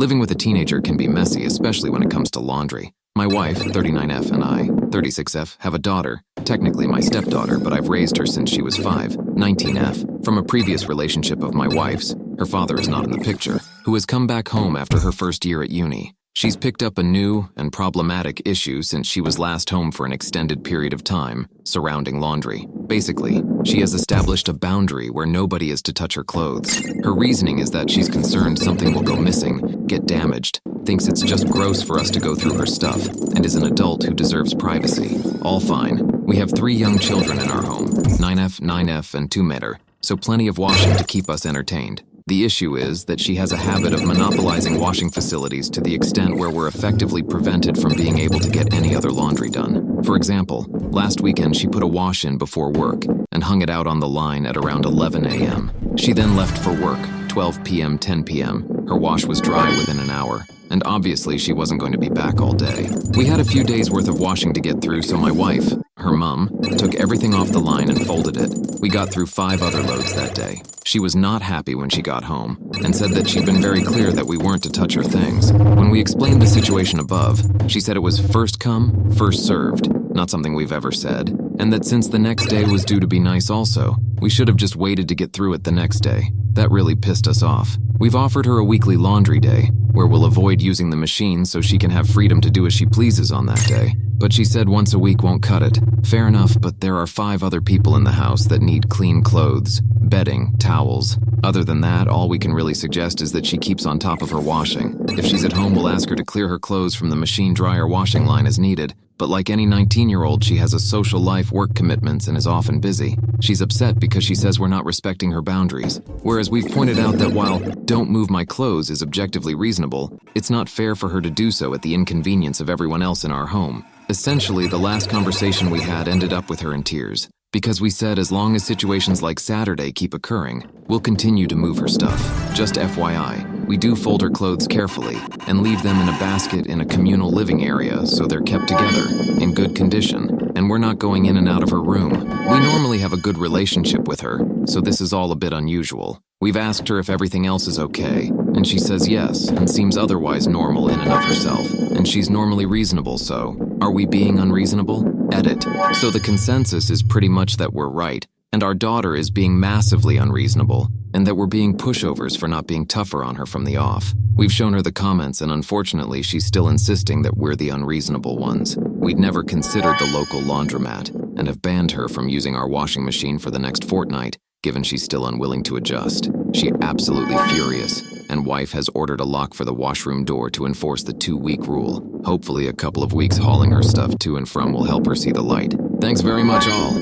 Living with a teenager can be messy, especially when it comes to laundry. My wife, 39F, and I, 36F, have a daughter, technically my stepdaughter, but I've raised her since she was 5, 19F, from a previous relationship of my wife's, her father is not in the picture, who has come back home after her first year at uni. She's picked up a new and problematic issue since she was last home for an extended period of time, surrounding laundry. Basically, she has established a boundary where nobody is to touch her clothes. Her reasoning is that she's concerned something will go missing, get damaged, thinks it's just gross for us to go through her stuff, and is an adult who deserves privacy. All fine. We have 3 young children in our home, 9F, 9F, and 2meter, so plenty of washing to keep us entertained. The issue is that she has a habit of monopolizing washing facilities to the extent where we're effectively prevented from being able to get any other laundry done. For example, last weekend she put a wash in before work and hung it out on the line at around 11 a.m. She then left for work, 12 p.m., 10 p.m. Her wash was dry within an hour, and obviously she wasn't going to be back all day. We had a few days worth of washing to get through, so my wife, her mom, took everything off the line and folded it. We got through 5 other loads that day. She was not happy when she got home and said that she'd been very clear that we weren't to touch her things. When we explained the situation above, she said it was first come, first served, not something we've ever said, and that since the next day was due to be nice also, we should have just waited to get through it the next day. That really pissed us off. We've offered her a weekly laundry day, where we'll avoid using the machine so she can have freedom to do as she pleases on that day. But she said once a week won't cut it. Fair enough, but there are 5 other people in the house that need clean clothes, bedding, towels. Other than that, all we can really suggest is that she keeps on top of her washing. If she's at home, we'll ask her to clear her clothes from the machine dryer washing line as needed. But like any 19-year-old, she has a social life, work commitments, and is often busy. She's upset because she says we're not respecting her boundaries. Whereas we've pointed out that while "don't move my clothes" is objectively reasonable, it's not fair for her to do so at the inconvenience of everyone else in our home. Essentially, the last conversation we had ended up with her in tears, because we said as long as situations like Saturday keep occurring, we'll continue to move her stuff. Just FYI, we do fold her clothes carefully and leave them in a basket in a communal living area so they're kept together, in good condition, and we're not going in and out of her room. We normally have a good relationship with her, so this is all a bit unusual. We've asked her if everything else is okay, and she says yes, and seems otherwise normal in and of herself, and she's normally reasonable, so are we being unreasonable? Edit. So the consensus is pretty much that we're right, and our daughter is being massively unreasonable, and that we're being pushovers for not being tougher on her from the off. We've shown her the comments, and unfortunately she's still insisting that we're the unreasonable ones. We'd never considered the local laundromat, and have banned her from using our washing machine for the next fortnight, given she's still unwilling to adjust. She's absolutely furious, and wife has ordered a lock for the washroom door to enforce the 2-week rule. Hopefully a couple of weeks hauling her stuff to and from will help her see the light. Thanks very much all.